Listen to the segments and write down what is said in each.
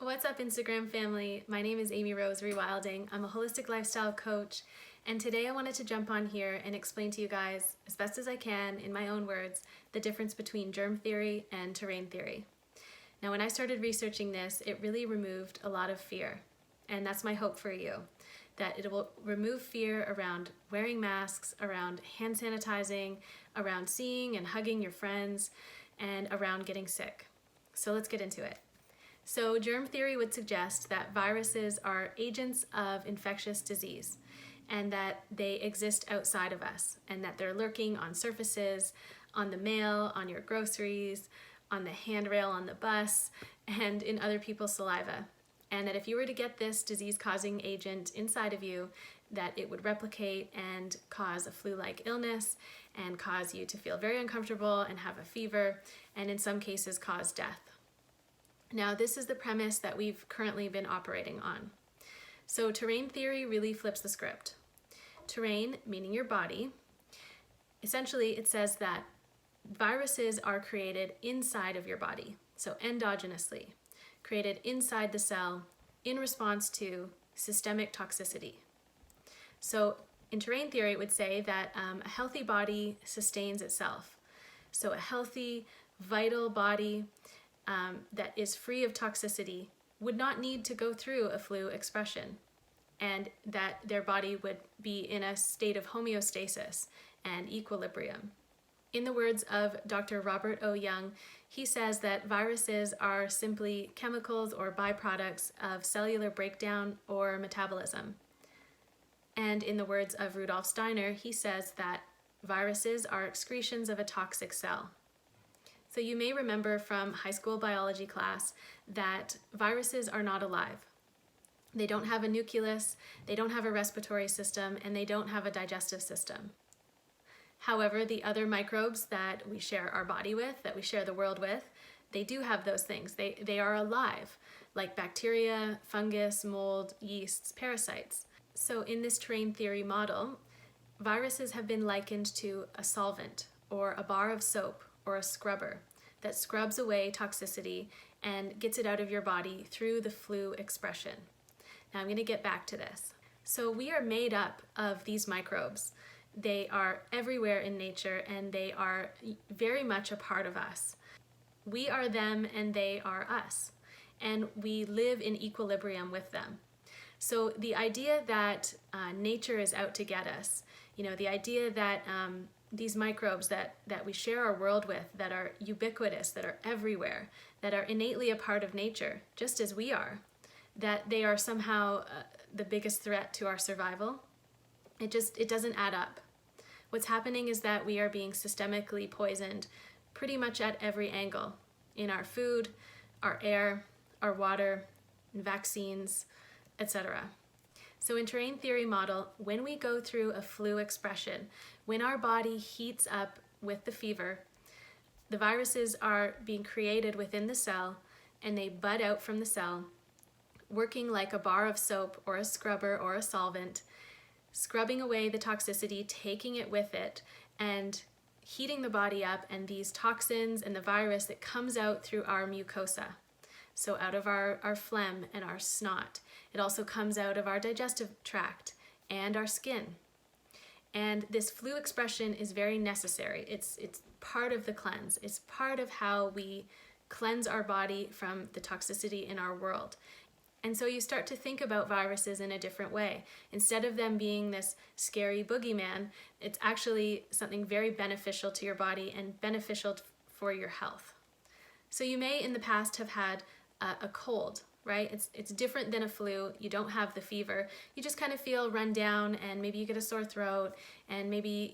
What's up, Instagram family? My name is Amy Rose Rewilding. I'm a holistic lifestyle coach, and today I wanted to jump on here and explain to you guys, as best as I can, in my own words, the difference between germ theory and terrain theory. Now, when I started researching this, it really removed a lot of fear, and that's my hope for you, that it will remove fear around wearing masks, around hand sanitizing, around seeing and hugging your friends, and around getting sick. So let's get into it. So germ theory would suggest that viruses are agents of infectious disease and that they exist outside of us and that they're lurking on surfaces, on the mail, on your groceries, on the handrail on the bus, and in other people's saliva. And that if you were to get this disease-causing agent inside of you, that it would replicate and cause a flu-like illness and cause you to feel very uncomfortable and have a fever, and in some cases cause death. Now, this is the premise that we've currently been operating on. So terrain theory really flips the script. Terrain, meaning your body, essentially it says that viruses are created inside of your body, so endogenously, created inside the cell in response to systemic toxicity. So in terrain theory, it would say that a healthy body sustains itself. So a healthy, vital body that is free of toxicity would not need to go through a flu expression, and that their body would be in a state of homeostasis and equilibrium. In the words of Dr. Robert O. Young, he says that viruses are simply chemicals or byproducts of cellular breakdown or metabolism. And in the words of Rudolf Steiner, he says that viruses are excretions of a toxic cell. So you may remember from high school biology class that viruses are not alive. They don't have a nucleus, they don't have a respiratory system, and they don't have a digestive system. However, the other microbes that we share our body with, that we share the world with, they do have those things. They are alive, like bacteria, fungus, mold, yeasts, parasites. So in this terrain theory model, viruses have been likened to a solvent or a bar of soap or a scrubber that scrubs away toxicity and gets it out of your body through the flu expression. Now I'm going to get back to this. So we are made up of these microbes. They are everywhere in nature and they are very much a part of us. We are them and they are us, and we live in equilibrium with them. So the idea that nature is out to get us, the idea that these microbes that we share our world with, that are ubiquitous, that are everywhere, that are innately a part of nature, just as we are, that they are somehow the biggest threat to our survival, it doesn't add up. What's happening is that we are being systemically poisoned pretty much at every angle, in our food, our air, our water, vaccines, etc. So in terrain theory model, when we go through a flu expression, when our body heats up with the fever, the viruses are being created within the cell and they bud out from the cell, working like a bar of soap or a scrubber or a solvent, scrubbing away the toxicity, taking it with it, and heating the body up, and these toxins and the virus that comes out through our mucosa. So out of our phlegm and our snot. It also comes out of our digestive tract and our skin. And this flu expression is very necessary. It's part of the cleanse. It's part of how we cleanse our body from the toxicity in our world. And so you start to think about viruses in a different way. Instead of them being this scary boogeyman, it's actually something very beneficial to your body and beneficial for your health. So you may in the past have had a cold, right? It's different than a flu. You don't have the fever. You just kind of feel run down, and maybe you get a sore throat, and maybe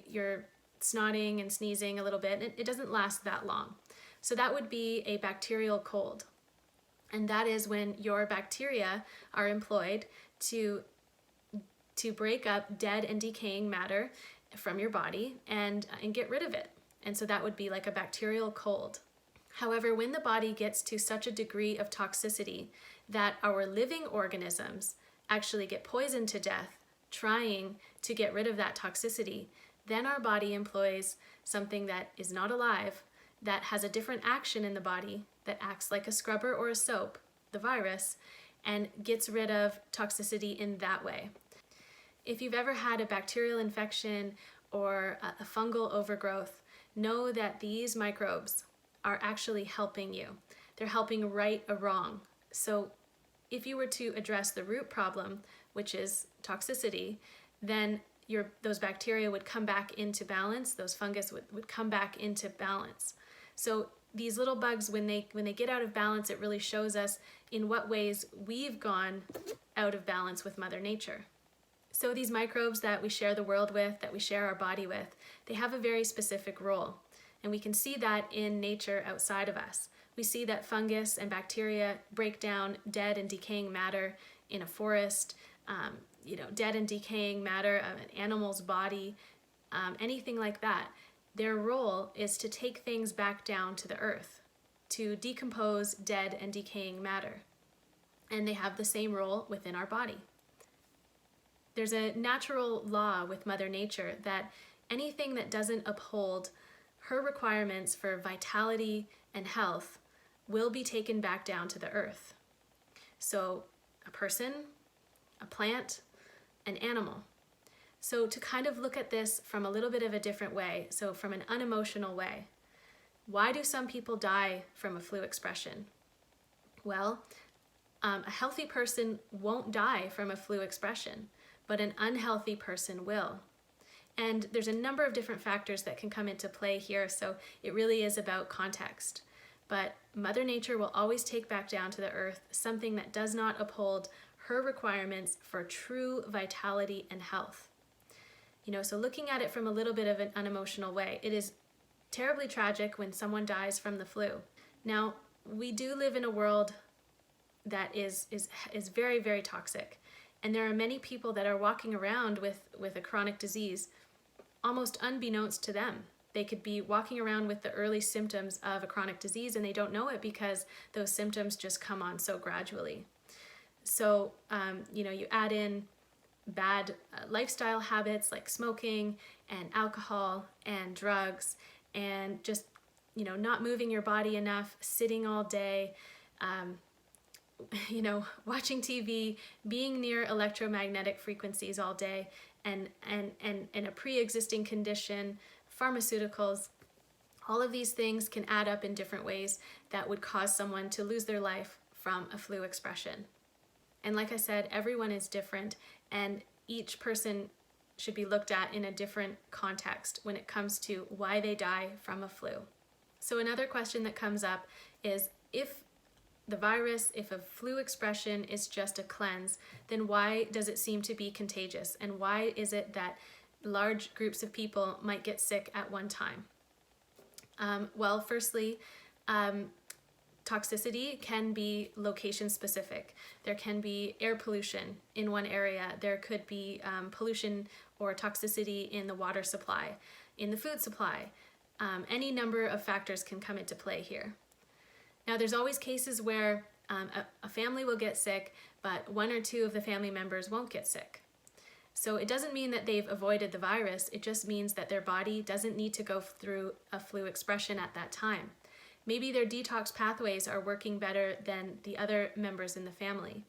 you're snotting and sneezing a little bit. It doesn't last that long. So that would be a bacterial cold. And that is when your bacteria are employed to break up dead and decaying matter from your body and get rid of it. And so that would be like a bacterial cold. However, when the body gets to such a degree of toxicity that our living organisms actually get poisoned to death trying to get rid of that toxicity, then our body employs something that is not alive, that has a different action in the body, that acts like a scrubber or a soap, the virus and gets rid of toxicity in that way. If you've ever had a bacterial infection or a fungal overgrowth, know that these microbes are actually helping you. They're helping right a wrong. So if you were to address the root problem, which is toxicity, then those bacteria would come back into balance, those fungus would come back into balance. So these little bugs, when they get out of balance, it really shows us in what ways we've gone out of balance with Mother Nature. So these microbes that we share the world with, that we share our body with, they have a very specific role. And we can see that in nature outside of us. We see that fungus and bacteria break down dead and decaying matter in a forest, dead and decaying matter of an animal's body, anything like that. Their role is to take things back down to the earth, to decompose dead and decaying matter. And they have the same role within our body. There's a natural law with Mother Nature that anything that doesn't uphold her requirements for vitality and health will be taken back down to the earth. So a person, a plant, an animal. So to kind of look at this from a little bit of a different way, so from an unemotional way, why do some people die from a flu expression? Well, a healthy person won't die from a flu expression, but an unhealthy person will. And there's a number of different factors that can come into play here, so it really is about context. But Mother Nature will always take back down to the earth something that does not uphold her requirements for true vitality and health. So looking at it from a little bit of an unemotional way, it is terribly tragic when someone dies from the flu. Now, we do live in a world that is very, very toxic. And there are many people that are walking around with a chronic disease almost unbeknownst to them. They could be walking around with the early symptoms of a chronic disease and they don't know it because those symptoms just come on so gradually. So, you add in bad lifestyle habits like smoking and alcohol and drugs and just, not moving your body enough, sitting all day, watching TV, being near electromagnetic frequencies all day, and a pre-existing condition, pharmaceuticals, all of these things can add up in different ways that would cause someone to lose their life from a flu expression. And like I said, everyone is different, and each person should be looked at in a different context when it comes to why they die from a flu. So another question that comes up is, if a flu expression is just a cleanse, then why does it seem to be contagious? And why is it that large groups of people might get sick at one time? Well, firstly, toxicity can be location specific. There can be air pollution in one area. There could be pollution or toxicity in the water supply, in the food supply. Any number of factors can come into play here. Now, there's always cases where a family will get sick, but one or two of the family members won't get sick. So it doesn't mean that they've avoided the virus. It just means that their body doesn't need to go through a flu expression at that time. Maybe their detox pathways are working better than the other members in the family.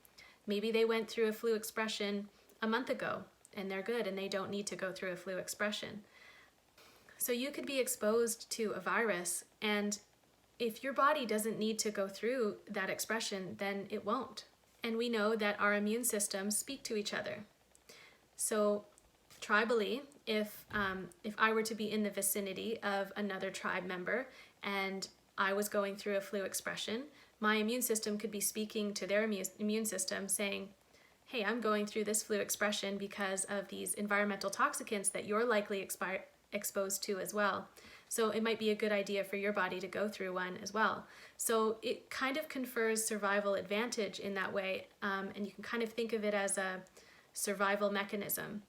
Maybe they went through a flu expression a month ago and they're good and they don't need to go through a flu expression. So you could be exposed to a virus, and if your body doesn't need to go through that expression, then it won't. And we know that our immune systems speak to each other. So tribally, if I were to be in the vicinity of another tribe member and I was going through a flu expression, my immune system could be speaking to their immune system saying, hey, I'm going through this flu expression because of these environmental toxicants that you're likely exposed to as well. So it might be a good idea for your body to go through one as well. So it kind of confers survival advantage in that way, and you can kind of think of it as a survival mechanism,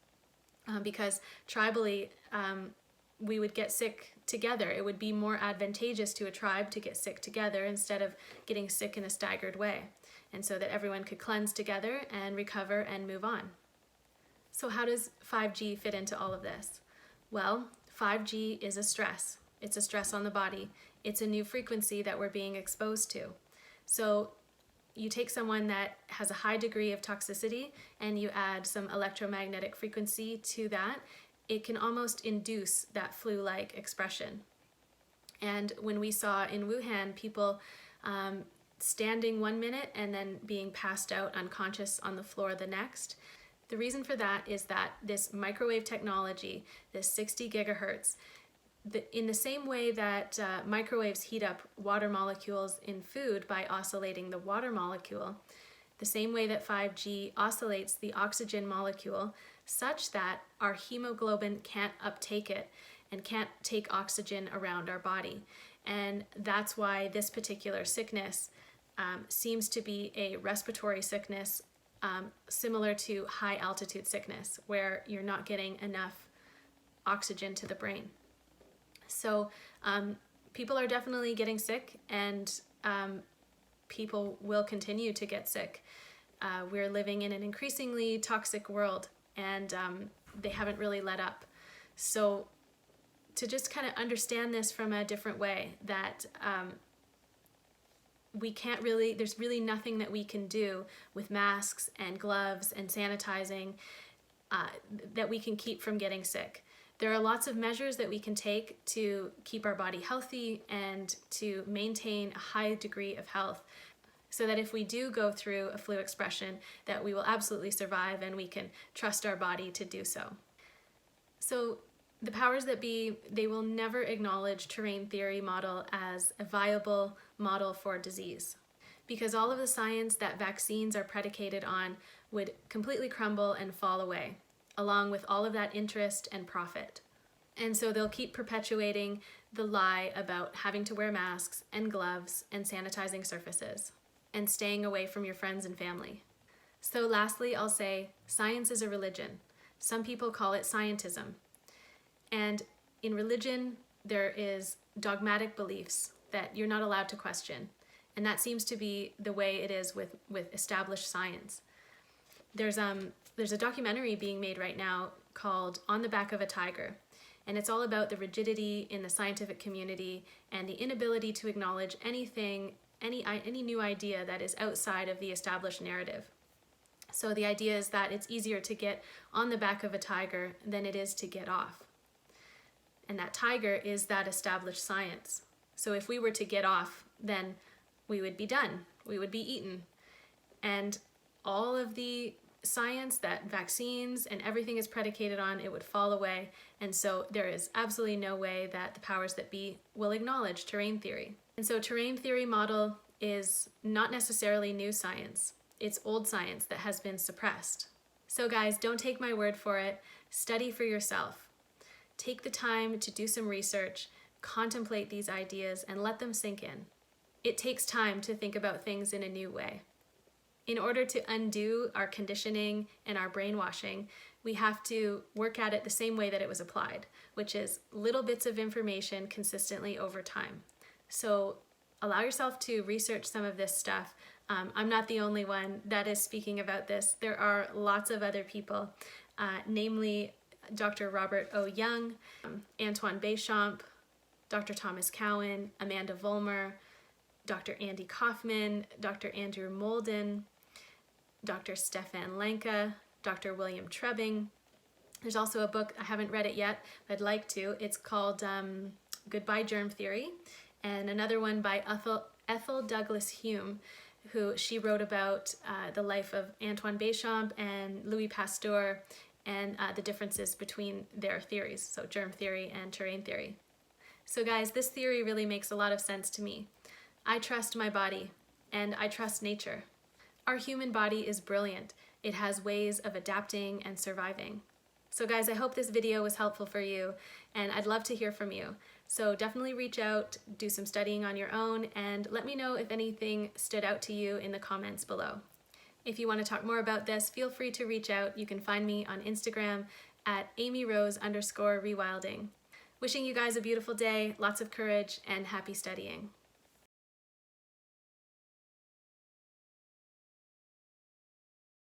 because tribally we would get sick together. It would be more advantageous to a tribe to get sick together instead of getting sick in a staggered way, and so that everyone could cleanse together and recover and move on. So how does 5G fit into all of this? Well, 5G is a stress. It's a stress on the body. It's a new frequency that we're being exposed to. So, you take someone that has a high degree of toxicity and you add some electromagnetic frequency to that, it can almost induce that flu-like expression. And when we saw in Wuhan people standing 1 minute and then being passed out unconscious on the floor the next, the reason for that is that this microwave technology, this 60 gigahertz, in the same way that microwaves heat up water molecules in food by oscillating the water molecule, the same way that 5G oscillates the oxygen molecule such that our hemoglobin can't uptake it and can't take oxygen around our body. And that's why this particular sickness seems to be a respiratory sickness similar to high altitude sickness, where you're not getting enough oxygen to the brain. So people are definitely getting sick, and people will continue to get sick. We're living in an increasingly toxic world, and they haven't really let up. So to just kind of understand this from a different way, that we can't really, there's really nothing that we can do with masks and gloves and sanitizing that we can keep from getting sick. There are lots of measures that we can take to keep our body healthy and to maintain a high degree of health, so that if we do go through a flu expression, that we will absolutely survive and we can trust our body to do so. So the powers that be, they will never acknowledge terrain theory model as a viable model for disease, because all of the science that vaccines are predicated on would completely crumble and fall away, along with all of that interest and profit. And so they'll keep perpetuating the lie about having to wear masks and gloves and sanitizing surfaces and staying away from your friends and family. So lastly, I'll say science is a religion. Some people call it scientism. And in religion, there is dogmatic beliefs that you're not allowed to question. And that seems to be the way it is with established science. There's a documentary being made right now called On the Back of a Tiger. And it's all about the rigidity in the scientific community and the inability to acknowledge anything, any new idea that is outside of the established narrative. So the idea is that it's easier to get on the back of a tiger than it is to get off. And that tiger is that established science. So if we were to get off, then we would be done. We would be eaten. And all of the science that vaccines and everything is predicated on, it would fall away. And so there is absolutely no way that the powers that be will acknowledge terrain theory. And so terrain theory model is not necessarily new science. It's old science that has been suppressed. So guys, don't take my word for it. Study for yourself. Take the time to do some research, contemplate these ideas, and let them sink in. It takes time to think about things in a new way. In order to undo our conditioning and our brainwashing, we have to work at it the same way that it was applied, which is little bits of information consistently over time. So allow yourself to research some of this stuff. I'm not the only one that is speaking about this. There are lots of other people, namely Dr. Robert O. Young, Antoine Béchamp, Dr. Thomas Cowan, Amanda Vollmer, Dr. Andy Kaufman, Dr. Andrew Molden, Dr. Stefan Lanka, Dr. William Trebbing. There's also a book, I haven't read it yet, but I'd like to. It's called Goodbye Germ Theory, and another one by Ethel Douglas Hume, who she wrote about the life of Antoine Béchamp and Louis Pasteur, and the differences between their theories, so germ theory and terrain theory. So guys, this theory really makes a lot of sense to me. I trust my body, and I trust nature. Our human body is brilliant. It has ways of adapting and surviving. So guys, I hope this video was helpful for you, and I'd love to hear from you. So definitely reach out, do some studying on your own, and let me know if anything stood out to you in the comments below. If you want to talk more about this, feel free to reach out. You can find me on Instagram at AmyRose_rewilding. Wishing you guys a beautiful day, lots of courage, and happy studying.